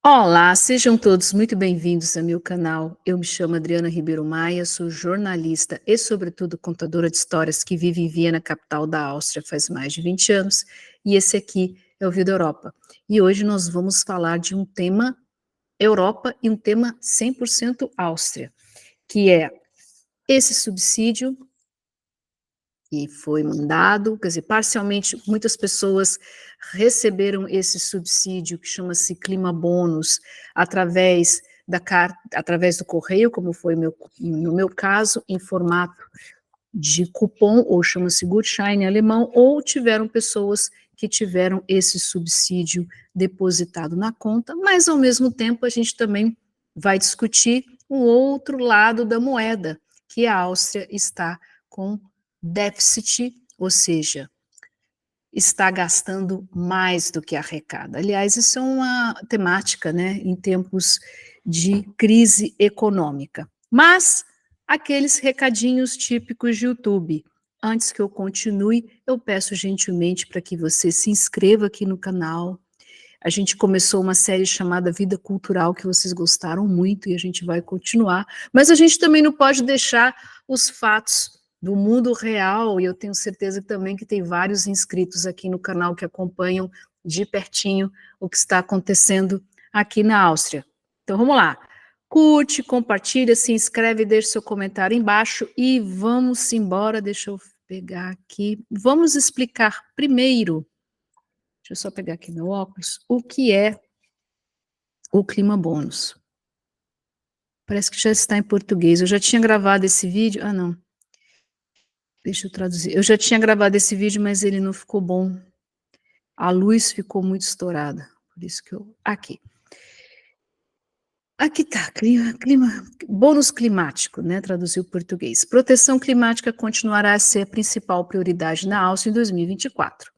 Olá, sejam todos muito bem-vindos ao meu canal. Eu me chamo Adriana Ribeiro Maia, sou jornalista e, sobretudo, contadora de histórias que vive em Viena, capital da Áustria, faz mais de 20 anos, e esse aqui é o Vida Europa. E hoje nós vamos falar de um tema Europa e um tema 100% Áustria, que é esse subsídio que foi mandado, quer dizer, parcialmente, muitas pessoas receberam esse subsídio que chama-se Clima Bônus através da carta, através do correio, como foi no meu caso, em formato de cupom, ou chama-se Gutschein em alemão, ou tiveram pessoas que tiveram esse subsídio depositado na conta, mas ao mesmo tempo a gente também vai discutir o outro lado da moeda, que a Áustria está com déficit, ou seja, está gastando mais do que arrecada. Aliás, isso é uma temática, né, em tempos de crise econômica. Mas aqueles recadinhos típicos de YouTube. Antes que eu continue, eu peço gentilmente para que você se inscreva aqui no canal. A gente começou uma série chamada Vida Cultural, que vocês gostaram muito, e a gente vai continuar. Mas a gente também não pode deixar os fatos do mundo real, e eu tenho certeza também que tem vários inscritos aqui no canal que acompanham de pertinho o que está acontecendo aqui na Áustria. Então vamos lá. Curte, compartilha, se inscreve, deixa seu comentário embaixo e vamos embora. Deixa eu pegar aqui. Vamos explicar primeiro, deixa eu só pegar aqui meu óculos, o que é o Clima Bônus. Parece que já está em português. Eu já tinha gravado esse vídeo. Ah, não. Deixa eu traduzir. Eu já tinha gravado esse vídeo, mas ele não ficou bom. A luz ficou muito estourada. Por isso que eu... Aqui. Aqui tá, bônus climático, né, traduziu o português. Proteção climática continuará a ser a principal prioridade na Áustria em 2024.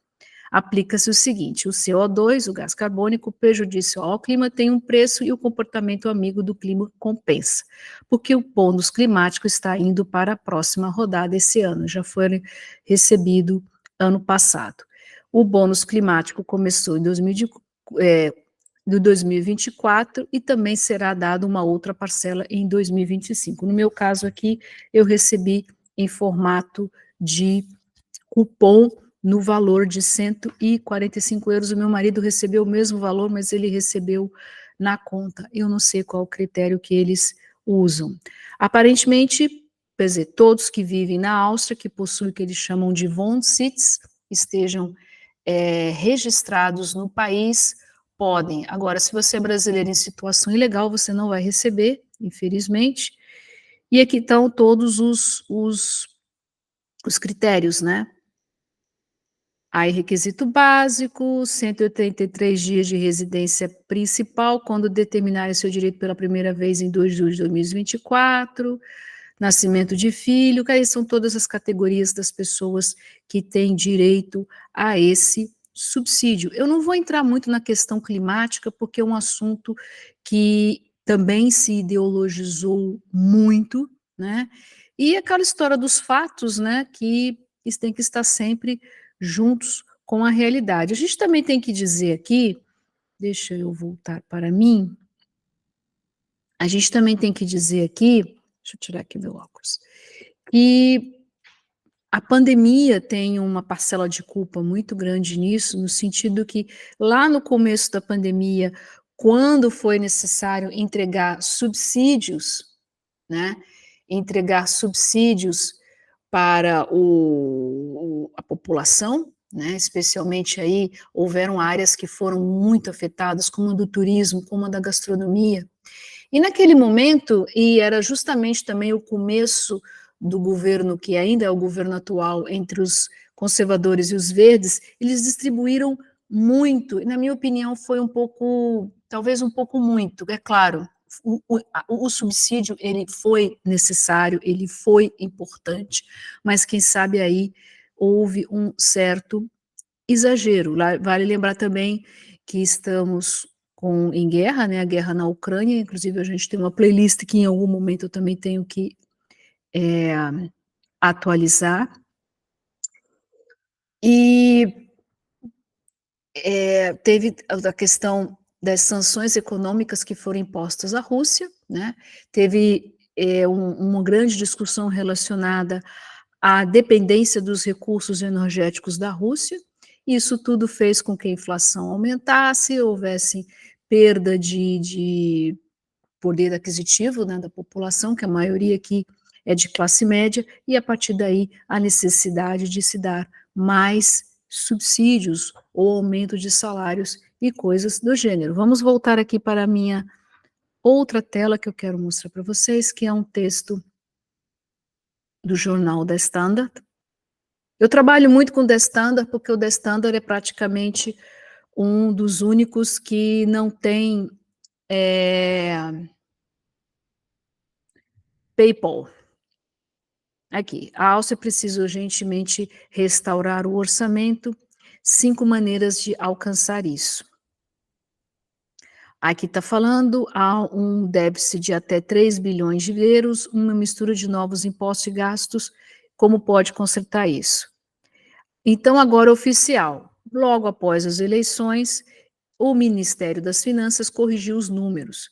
Aplica-se o seguinte: o CO2, o gás carbônico, prejudicial ao clima, tem um preço e o comportamento amigo do clima compensa, porque o bônus climático está indo para a próxima rodada esse ano, já foi recebido ano passado. O bônus climático começou em 2024 e também será dado uma outra parcela em 2025. No meu caso aqui, eu recebi em formato de cupom no valor de 145 euros. O meu marido recebeu o mesmo valor, mas ele recebeu na conta. Eu não sei qual o critério que eles usam. Aparentemente, quer dizer, todos que vivem na Áustria, que possuem o que eles chamam de Wohnsitz, estejam registrados no país, podem. Agora, se você é brasileiro em situação ilegal, você não vai receber, infelizmente. E aqui estão todos os critérios, né? Aí, requisito básico, 183 dias de residência principal, quando determinarem seu direito pela primeira vez em 2 de julho de 2024, nascimento de filho, que aí são todas as categorias das pessoas que têm direito a esse subsídio. Eu não vou entrar muito na questão climática, porque é um assunto que também se ideologizou muito, né? E aquela história dos fatos, né, que isso tem que estar sempre juntos com a realidade. A gente também tem que dizer aqui, deixa eu voltar para mim, a gente também tem que dizer aqui, deixa eu tirar aqui meu óculos, que a pandemia tem uma parcela de culpa muito grande nisso, no sentido que lá no começo da pandemia, quando foi necessário entregar subsídios, né, entregar subsídios para a população, né, especialmente aí houveram áreas que foram muito afetadas, como a do turismo, como a da gastronomia. E naquele momento, e era justamente também o começo do governo, que ainda é o governo atual, entre os conservadores e os verdes, eles distribuíram muito, e na minha opinião foi um pouco, talvez um pouco muito, é claro, o subsídio ele foi necessário, ele foi importante, mas quem sabe aí houve um certo exagero. Vale lembrar também que estamos em guerra, né, a guerra na Ucrânia, inclusive a gente tem uma playlist que em algum momento eu também tenho que atualizar, e teve a questão das sanções econômicas que foram impostas à Rússia, né? Teve uma grande discussão relacionada à dependência dos recursos energéticos da Rússia. Isso tudo fez com que a inflação aumentasse, houvesse perda de poder aquisitivo, né, da população, que a maioria aqui é de classe média, e a partir daí a necessidade de se dar mais subsídios ou aumento de salários e coisas do gênero. Vamos voltar aqui para a minha outra tela que eu quero mostrar para vocês, que é um texto do jornal The Standard. Eu trabalho muito com o The Standard, porque o The Standard é praticamente um dos únicos que não tem PayPal. Aqui, a Áustria precisa urgentemente restaurar o orçamento, 5 maneiras de alcançar isso. Aqui está falando, há um déficit de até 3 bilhões de euros, uma mistura de novos impostos e gastos, como pode consertar isso? Então, agora oficial, logo após as eleições, o Ministério das Finanças corrigiu os números.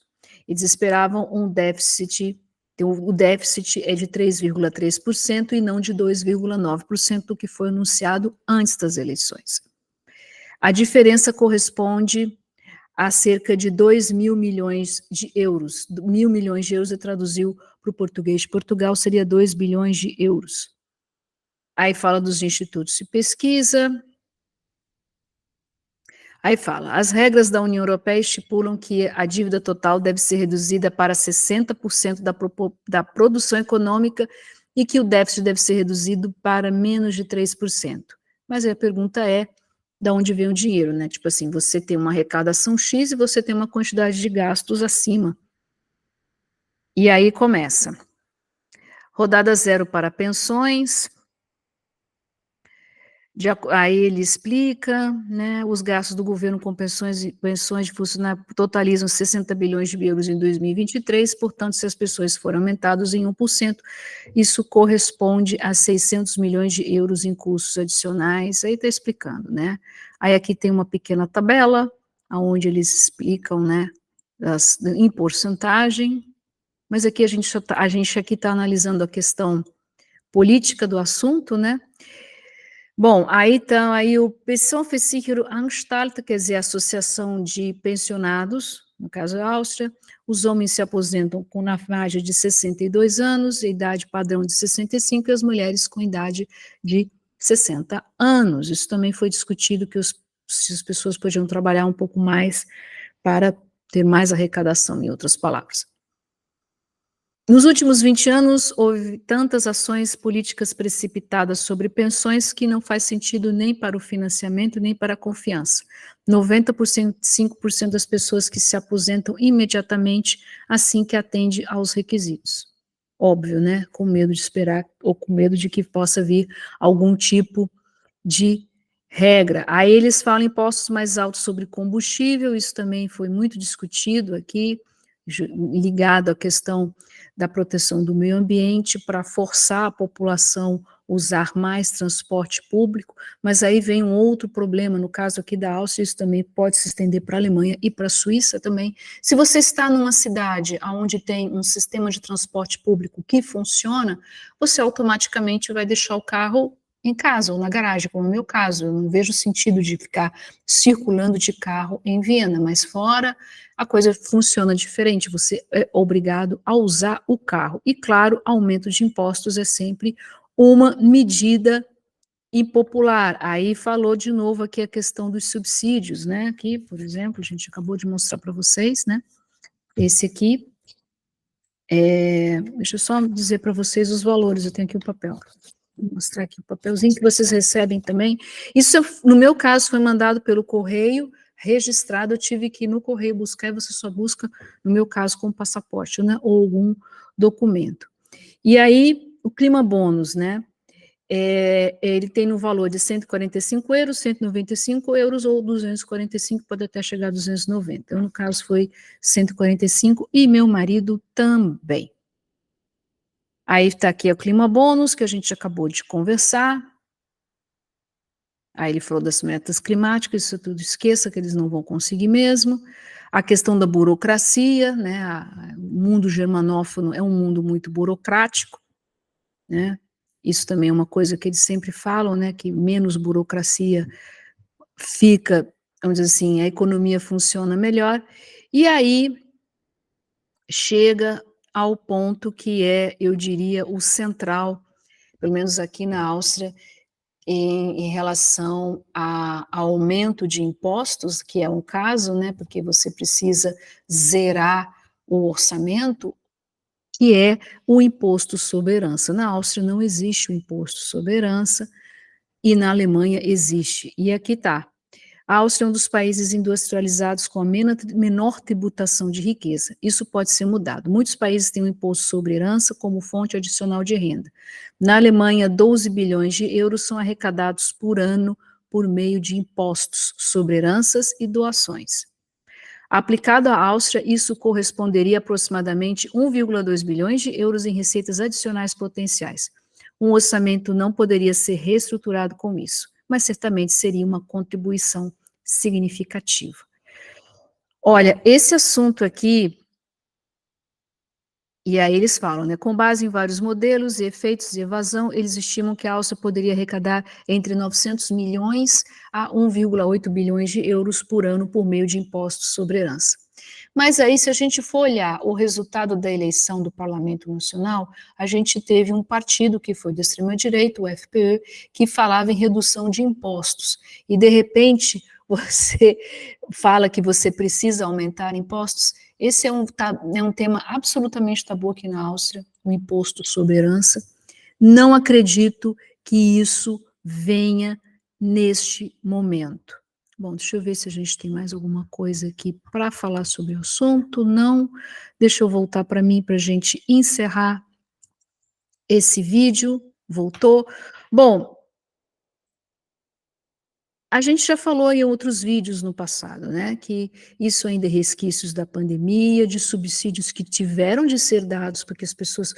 Eles esperavam um déficit, o déficit é de 3,3% e não de 2,9%, do que foi anunciado antes das eleições. A diferença corresponde a cerca de 2 mil milhões de euros. 1.000 milhões de euros, traduziu para o português de Portugal, seria 2 bilhões de euros. Aí fala dos institutos de pesquisa. Aí fala, as regras da União Europeia estipulam que a dívida total deve ser reduzida para 60% da produção econômica e que o déficit deve ser reduzido para menos de 3%. Mas aí a pergunta é, de onde vem o dinheiro, né? Tipo assim, você tem uma arrecadação X e você tem uma quantidade de gastos acima. E aí começa. Rodada zero para pensões. Aí ele explica, né, os gastos do governo com pensões de funcionário totalizam 60 bilhões de euros em 2023, portanto, se as pessoas forem aumentadas em 1%, isso corresponde a 600 milhões de euros em custos adicionais, aí está explicando, né. Aí aqui tem uma pequena tabela, onde eles explicam, né, em porcentagem, mas aqui a gente aqui está analisando a questão política do assunto, né. Bom, aí então, aí o Pensionversicherungsanstalt, quer dizer, a Associação de Pensionados, no caso a Áustria, os homens se aposentam com na faixa de 62 anos, idade padrão de 65, e as mulheres com idade de 60 anos. Isso também foi discutido, que se as pessoas podiam trabalhar um pouco mais para ter mais arrecadação, em outras palavras. Nos últimos 20 anos, houve tantas ações políticas precipitadas sobre pensões que não faz sentido nem para o financiamento, nem para a confiança. 95% das pessoas que se aposentam imediatamente assim que atende aos requisitos. Óbvio, né? Com medo de esperar, ou com medo de que possa vir algum tipo de regra. Aí eles falam impostos mais altos sobre combustível, isso também foi muito discutido aqui, ligado à questão da proteção do meio ambiente, para forçar a população a usar mais transporte público, mas aí vem um outro problema, no caso aqui da Áustria, isso também pode se estender para a Alemanha e para a Suíça também. Se você está numa cidade onde tem um sistema de transporte público que funciona, você automaticamente vai deixar o carro em casa ou na garagem, como no meu caso. Eu não vejo sentido de ficar circulando de carro em Viena, mas fora a coisa funciona diferente, você é obrigado a usar o carro. E claro, aumento de impostos é sempre uma medida impopular. Aí falou de novo aqui a questão dos subsídios, né? Aqui, por exemplo, a gente acabou de mostrar para vocês, né? Esse aqui, deixa eu só dizer para vocês os valores, eu tenho aqui o papel. Vou mostrar aqui o papelzinho que vocês recebem também. Isso, no meu caso, foi mandado pelo correio, registrado, eu tive que ir no correio buscar, e você só busca, no meu caso, com passaporte, né, ou algum documento. E aí, o clima bônus, né, ele tem no valor de 145 euros, 195 euros ou 245, pode até chegar a 290. Eu, no caso, foi 145 e meu marido também. Aí está aqui o clima bônus, que a gente acabou de conversar. Aí ele falou das metas climáticas, isso tudo esqueça, que eles não vão conseguir mesmo. A questão da burocracia, né, o mundo germanófono é um mundo muito burocrático, né, isso também é uma coisa que eles sempre falam, né, que menos burocracia fica, vamos dizer assim, a economia funciona melhor, e aí chega ao ponto que é, eu diria, o central, pelo menos aqui na Áustria, em relação ao aumento de impostos, que é um caso, né, porque você precisa zerar o orçamento, que é o imposto sobre herança. Na Áustria não existe o imposto sobre herança, e na Alemanha existe. E aqui está. A Áustria é um dos países industrializados com a menor tributação de riqueza. Isso pode ser mudado. Muitos países têm um imposto sobre herança como fonte adicional de renda. Na Alemanha, 12 bilhões de euros são arrecadados por ano por meio de impostos sobre heranças e doações. Aplicado à Áustria, isso corresponderia a aproximadamente 1,2 bilhões de euros em receitas adicionais potenciais. Um orçamento não poderia ser reestruturado com isso, mas certamente seria uma contribuição significativa. Olha, esse assunto aqui, e aí eles falam, né, com base em vários modelos e efeitos de evasão, eles estimam que a Áustria poderia arrecadar entre 900 milhões a 1,8 bilhões de euros por ano por meio de impostos sobre herança. Mas aí, se a gente for olhar o resultado da eleição do Parlamento Nacional, a gente teve um partido que foi da extrema-direita, o FPÖ, que falava em redução de impostos. E, de repente, você fala que você precisa aumentar impostos. Esse é um tema absolutamente tabu aqui na Áustria, o imposto sobre herança. Não acredito que isso venha neste momento. Bom, deixa eu ver se a gente tem mais alguma coisa aqui para falar sobre o assunto. Não. Deixa eu voltar para mim para a gente encerrar esse vídeo. Voltou. Bom, a gente já falou em outros vídeos no passado, né, que isso ainda é resquícios da pandemia, de subsídios que tiveram de ser dados, porque as pessoas,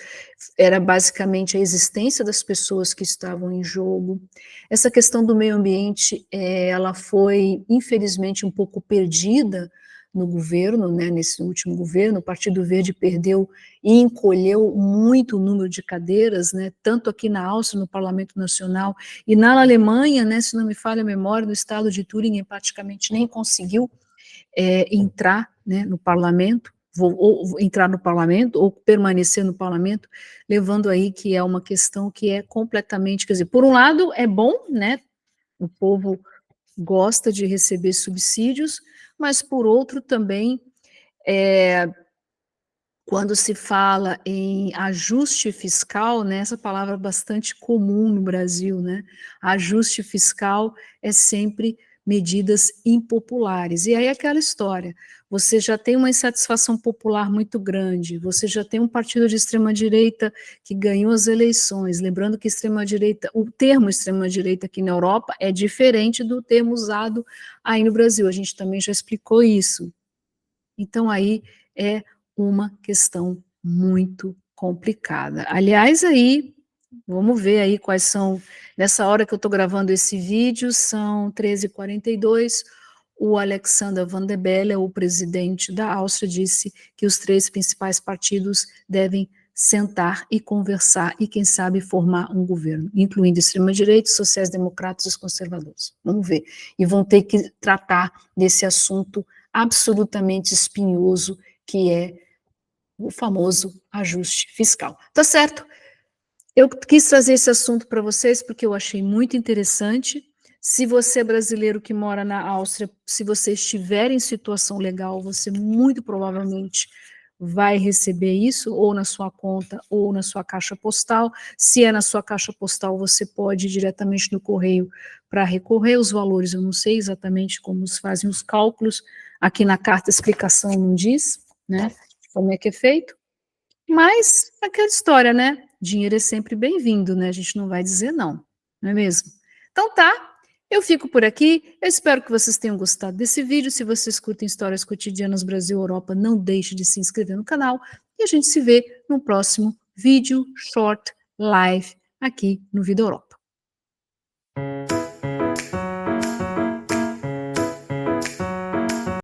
era basicamente a existência das pessoas que estavam em jogo. Essa questão do meio ambiente, ela foi, infelizmente, um pouco perdida no governo, né, nesse último governo. O Partido Verde perdeu e encolheu muito o número de cadeiras, né, tanto aqui na Áustria, no Parlamento Nacional, e na Alemanha, né, se não me falha a memória, no estado de Turing, praticamente nem conseguiu entrar, né, no parlamento, ou entrar no parlamento, ou permanecer no parlamento, levando aí que é uma questão que é completamente, quer dizer, por um lado é bom, né, o povo gosta de receber subsídios, mas por outro também, quando se fala em ajuste fiscal, né, essa palavra é bastante comum no Brasil, né, ajuste fiscal é sempre medidas impopulares, e aí é aquela história, você já tem uma insatisfação popular muito grande, você já tem um partido de extrema-direita que ganhou as eleições, lembrando que extrema-direita, o termo extrema-direita aqui na Europa é diferente do termo usado aí no Brasil, a gente também já explicou isso. Então aí é uma questão muito complicada. Aliás, aí, vamos ver aí quais são, nessa hora que eu estou gravando esse vídeo, são 13h42, o Alexander Van der Bellen, o presidente da Áustria, disse que os 3 principais partidos devem sentar e conversar e, quem sabe, formar um governo, incluindo extrema-direita, sociais-democratas e os conservadores. Vamos ver. E vão ter que tratar desse assunto absolutamente espinhoso, que é o famoso ajuste fiscal. Tá certo? Eu quis trazer esse assunto para vocês porque eu achei muito interessante. Se você é brasileiro que mora na Áustria, se você estiver em situação legal, você muito provavelmente vai receber isso, ou na sua conta, ou na sua caixa postal. Se é na sua caixa postal, você pode ir diretamente no correio para recorrer. Os valores, eu não sei exatamente como se fazem os cálculos, aqui na carta a explicação não diz, né, como é que é feito, mas aquela história, né, dinheiro é sempre bem-vindo, né, a gente não vai dizer não é mesmo? Então tá, eu fico por aqui, eu espero que vocês tenham gostado desse vídeo. Se vocês curtem histórias cotidianas Brasil Europa, não deixe de se inscrever no canal, e a gente se vê no próximo vídeo, short, live, aqui no Vida Europa.